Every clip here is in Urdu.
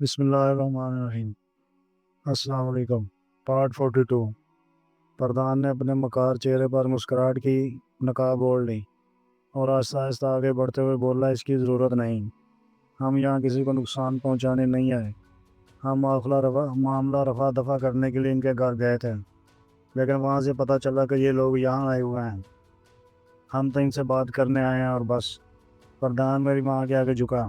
بسم اللہ الرحمن الرحیم۔ السلام علیکم۔ پارٹ 42۔ پردھان نے اپنے مکار چہرے پر مسکراہٹ کی نقاب اوڑھ لی اور آہستہ آہستہ آگے بڑھتے ہوئے بولا، اس کی ضرورت نہیں، ہم یہاں کسی کو نقصان پہنچانے نہیں آئے، ہم معاملہ رفع دفع کرنے کے لیے ان کے گھر گئے تھے، لیکن وہاں سے پتہ چلا کہ یہ لوگ یہاں آئے ہوئے ہیں، ہم تو ان سے بات کرنے آئے ہیں اور بس۔ پردھان میری ماں کے آگے جھکا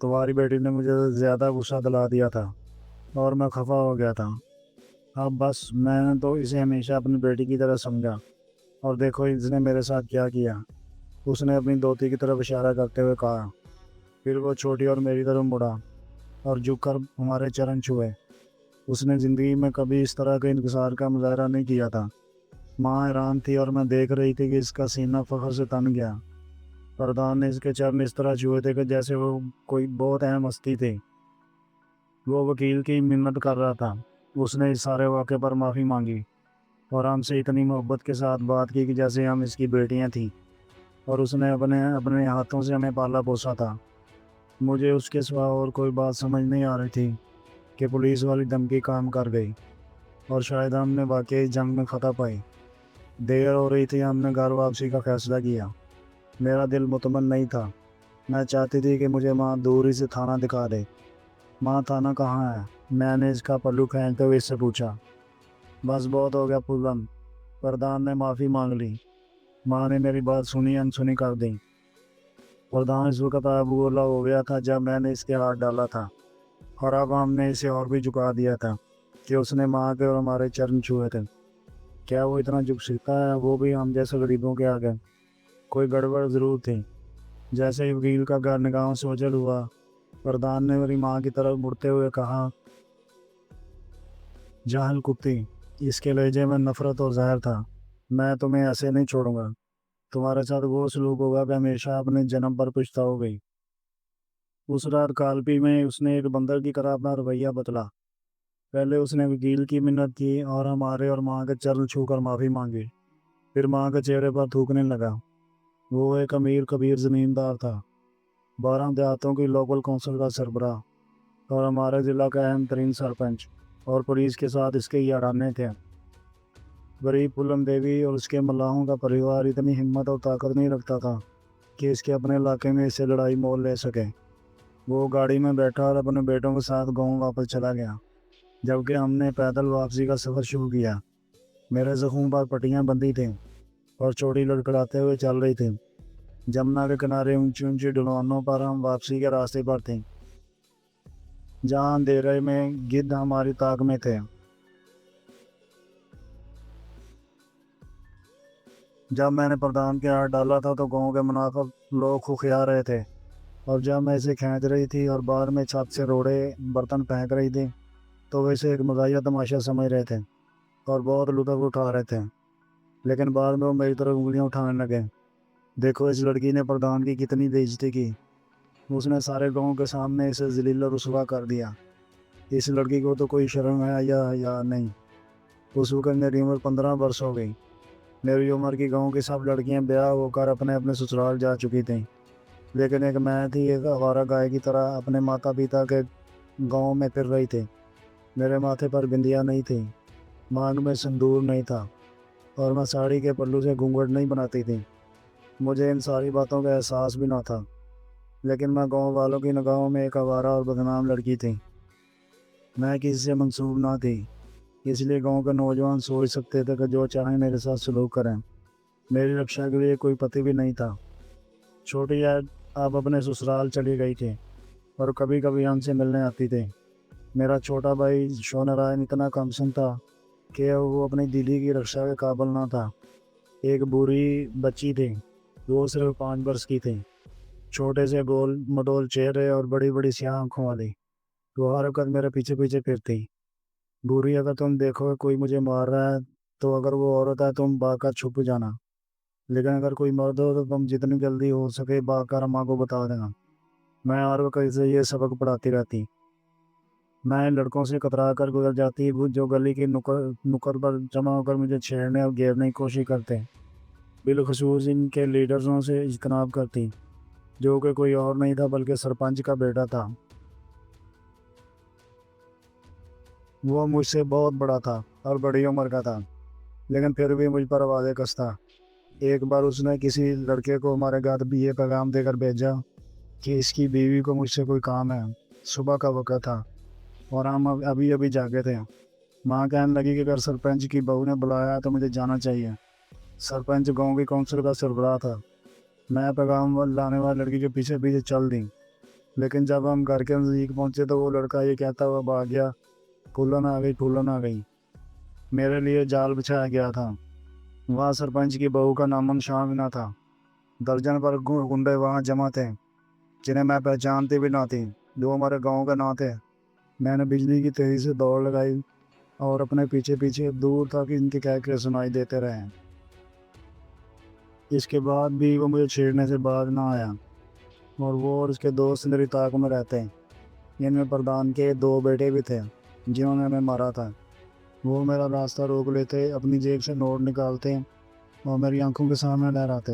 تمہاری بیٹی نے مجھے زیادہ غصہ دلا دیا تھا اور میں خفا ہو گیا تھا، اب بس میں نے تو اسے ہمیشہ اپنی بیٹی کی طرح سمجھا، اور دیکھو اس نے میرے ساتھ کیا کیا۔ اس نے اپنی دھوتی کی طرف اشارہ کرتے ہوئے کہا، پھر وہ چھوٹی اور میری طرف مڑا اور جھک کر ہمارے چرن چھوئے۔ اس نے زندگی میں کبھی اس طرح کے انکسار کا مظاہرہ نہیں کیا تھا۔ ماں حیران تھی اور میں دیکھ رہی تھی کہ اس کا سینہ فخر سے تن گیا۔ پردھان نے اس کے چرن اس طرح چھوئے تھے کہ جیسے وہ کوئی بہت اہم ہستی تھی۔ وہ وکیل کی منت کر رہا تھا۔ اس نے اس سارے واقعے پر معافی مانگی اور ہم سے اتنی محبت کے ساتھ بات کی کہ جیسے ہم اس کی بیٹیاں تھیں، اور اس نے اپنے ہاتھوں سے ہمیں پالا پوسا تھا۔ مجھے اس کے سوا اور کوئی بات سمجھ نہیں آ رہی تھی کہ پولیس والی دھمکی کام کر گئی اور شاید ہم نے واقعی جنگ میں فتح پائی۔ دیر ہو رہی تھی، ہم نے گھر واپسی کا فیصلہ کیا۔ میرا دل مطمئن نہیں تھا، میں چاہتی تھی کہ مجھے ماں دوری سے تھانہ دکھا دے۔ ماں تھانہ کہاں ہے؟ میں نے اس کا پلو کھینچتے ہوئے اس سے پوچھا۔ بس بہت ہو گیا پورن، پردھان نے معافی مانگ لی۔ ماں نے میری بات سنی انسنی کر دی۔ پردھان اس وقت بولا ہو گیا تھا جب میں نے اس کے ہاتھ ڈالا تھا، اور اب ہم نے اسے اور بھی جھکا دیا تھا کہ اس نے ماں کے اور ہمارے چرن چھوئے تھے۔ کیا وہ اتنا جھک سکتا ہے، وہ بھی ہم جیسے غریبوں کے آگے؟ کوئی گڑبڑ ضرور تھی۔ جیسے ہی وکیل کا گھر نگاہوں سے اوجھل ہوا، پردھان نے میری ماں کی طرف مڑتے ہوئے کہا، جاہل کتی، اس کے لہجے میں نفرت اور زہر تھا، میں تمہیں ایسے نہیں چھوڑوں گا، تمہارے ساتھ وہ سلوک ہوگا کہ ہمیشہ اپنے جنم پر پچھتاؤ گی۔ اس رات کالپی میں اس نے ایک بندر کی طرح اپنا رویہ بدلا۔ پہلے اس نے وکیل کی منت کی اور ہمارے اور ماں کے چرن چھو کر معافی مانگی، پھر ماں کے چہرے پر تھوکنے لگا۔ وہ ایک امیر کبیر زمیندار تھا، 12 دیہاتوں کی لوکل کونسل کا سربراہ، اور ہمارے ضلع کا اہم ترین سرپنچ، اور پولیس کے ساتھ اس کے یارانے تھے۔ غریب پھولن دیوی اور اس کے ملاحوں کا پریوار اتنی ہمت اور طاقت نہیں رکھتا تھا کہ اس کے اپنے علاقے میں اسے لڑائی مول لے سکے۔ وہ گاڑی میں بیٹھا اور اپنے بیٹوں کے ساتھ گاؤں واپس چلا گیا، جبکہ ہم نے پیدل واپسی کا سفر شروع کیا۔ میرے زخموں پر پٹیاں بندھی تھیں اور چوٹی لڑکھڑاتے ہوئے چل رہی تھی۔ جمنا کے کنارے اونچی اونچی ڈھلوانوں پر ہم واپسی کے راستے پر تھے، جہاں اندھیرے میں گدھ ہماری طاق میں تھے۔ جب میں نے پردھان کے ہاتھ ڈالا تھا تو گاؤں کے منافق لوگ کھوکھیا رہے تھے، اور جب میں اسے کھینچ رہی تھی اور بعد میں چھت سے روڑے برتن پھینک رہی تھی تو وہ اسے ایک مزاحیہ تماشا سمجھ رہے تھے اور بہت لطف اٹھا رہے تھے، لیکن بعد میں وہ میری طرف انگلیاں اٹھانے لگے۔ دیکھو اس لڑکی نے پردھان کی کتنی بے عزتی کی، اس نے سارے گاؤں کے سامنے اسے ذلیل و رسوا کر دیا۔ اس لڑکی کو تو کوئی شرم ہے یا نہیں؟ اس وقت میری عمر 15 برس ہو گئی۔ میری عمر کی گاؤں کی سب لڑکیاں بیاہ ہو کر اپنے اپنے سسرال جا چکی تھیں، لیکن ایک میں تھی، ایک آوارہ گائے کی طرح اپنے ماتا پتا کے گاؤں میں پھر رہی تھی۔ میرے ماتھے پر بندیاں نہیں تھی، مانگ میں سندور نہیں تھا، اور میں ساڑی کے پلو سے گھونگھٹ نہیں بناتی تھی۔ مجھے ان ساری باتوں کا احساس بھی نہ تھا، لیکن میں گاؤں والوں کی نگاہوں میں ایک آوارہ اور بدنام لڑکی تھی۔ میں کسی سے منسوب نہ تھی، اس لیے گاؤں کے نوجوان سوچ سکتے تھے کہ جو چاہیں میرے ساتھ سلوک کریں۔ میری رکشا کے لیے کوئی پتی بھی نہیں تھا۔ چھوٹی عید اب اپنے سسرال چلی گئی تھی اور کبھی کبھی ہم سے ملنے آتی تھی۔ میرا چھوٹا بھائی شو نارائن اتنا کمسن تھا کہ وہ اپنی دیدی کی رکشا کے قابل نہ تھا۔ ایک بوڑھی بچی تھی، وہ صرف 5 برس کی تھی، چھوٹے سے گول مٹول چہرے اور بڑی بڑی سیاہ آنکھوں والی۔ وہ ہر وقت میرے پیچھے پیچھے پھرتی۔ بوڑھی، اگر تم دیکھو کہ کوئی مجھے مار رہا ہے تو اگر وہ عورت ہے تم بھاگ کر چھپ جانا، لیکن اگر کوئی مرد ہو تو تم جتنی جلدی ہو سکے بھاگ کر اماں کو بتا دینا۔ میں ہر وقت اسے یہ سبق پڑھاتی رہتی۔ میں لڑکوں سے کترا کر گزر جاتی جو گلی کی نکڑ پر جمع ہو کر مجھے چھیڑنے اور گھیرنے کی کوشش کرتے، بالخصوص ان کے لیڈروں سے اجتناب کرتی۔ جو کہ کوئی اور نہیں تھا بلکہ سرپنچ کا بیٹا تھا۔ وہ مجھ سے بہت بڑا تھا اور بڑی عمر کا تھا، لیکن پھر بھی مجھ پر آوازیں کستا۔ ایک بار اس نے کسی لڑکے کو ہمارے گھر بھی یہ پیغام دے کر بھیجا کہ اس کی بیوی کو مجھ سے کوئی کام ہے۔ صبح کا وقت تھا اور ہم ابھی ابھی جاگے تھے۔ ماں کہنے لگی کہ اگر سرپنچ کی بہو نے بلایا تو مجھے جانا چاہیے۔ سرپنچ گاؤں کی کونسل کا سربراہ تھا۔ میں پیغام لانے والے لڑکی کے پیچھے پیچھے چل دی، لیکن جب ہم گھر کے نزدیک پہنچے تو وہ لڑکا یہ کہتا ہوا بھاگ گیا، پھولن آ گئی، پھولن آ گئی۔ میرے لیے جال بچھایا گیا تھا۔ وہاں سرپنچ کی بہو کا نام نشان بھی نہ تھا۔ درجن پر گنڈے وہاں جمع تھے جنہیں میں پہچانتی بھی نہ تھی، جو ہمارے گاؤں کے نہ تھے۔ میں نے بجلی کی تیزی سے دوڑ لگائی اور اپنے پیچھے پیچھے دور تک ان کے کہکے سنائی دیتے رہے۔ اس کے بعد بھی وہ مجھے چھیڑنے سے باز نہ آیا، اور وہ اور اس کے دوست میری طاق میں رہتے۔ ان میں پردھان کے 2 بیٹے بھی تھے جنہوں نے ہمیں مارا تھا۔ وہ میرا راستہ روک لیتے، اپنی جیب سے نوٹ نکالتے اور میری آنکھوں کے سامنے لہراتے۔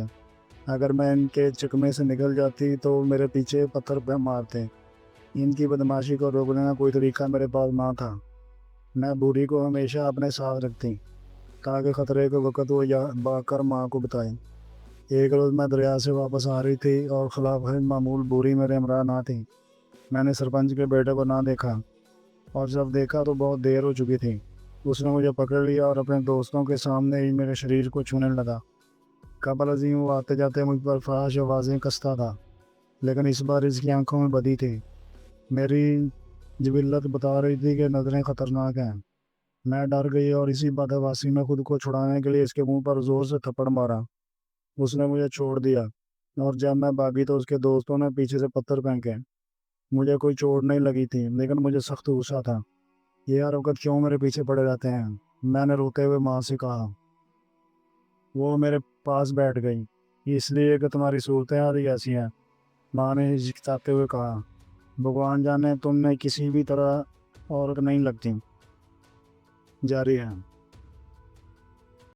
اگر میں ان کے چکمے سے نکل جاتی تو وہ میرے پیچھے پتھر پہ مارتے۔ ان کی بدماشی کو روکنے کا کوئی طریقہ میرے پاس نہ تھا۔ میں بوڑھی کو ہمیشہ اپنے ساتھ رکھتی تاکہ خطرے کے وقت وہ بھاگ کر ماں کو بتائے۔ ایک روز میں دریا سے واپس آ رہی تھی اور خلاف معمول بوڑھی میرے ہمراہ نہ تھی۔ میں نے سرپنچ کے بیٹے کو نہ دیکھا، اور جب دیکھا تو بہت دیر ہو چکی تھی۔ اس نے مجھے پکڑ لیا اور اپنے دوستوں کے سامنے ہی میرے شریر کو چھونے لگا۔ قبل ازیں وہ آتے جاتے مجھ پر فحش آوازیں کستا تھا، لیکن اس بار اس کی آنکھوں میں بدی تھی۔ میری جبلت بتا رہی تھی کہ نظریں خطرناک ہیں۔ میں ڈر گئی اور اسی بدحواسی میں خود کو چھڑانے کے لیے اس کے منہ پر زور سے تھپڑ مارا۔ اس نے مجھے چھوڑ دیا، اور جب میں بھاگی تو اس کے دوستوں نے پیچھے سے پتھر پھینکے۔ مجھے کوئی چوٹ نہیں لگی تھی، لیکن مجھے سخت غصہ تھا۔ یہ ہر وقت کیوں میرے پیچھے پڑے رہتے ہیں؟ میں نے روتے ہوئے ماں سے کہا۔ وہ میرے پاس بیٹھ گئی۔ اس لیے کہ تمہاری صورتحال ہی ایسی ہیں، ماں نے ہچکچاتے ہوئے کہا۔ بھگوان جانے تم نے کسی بھی طرح عورت نہیں لگتی۔ جاری ہے۔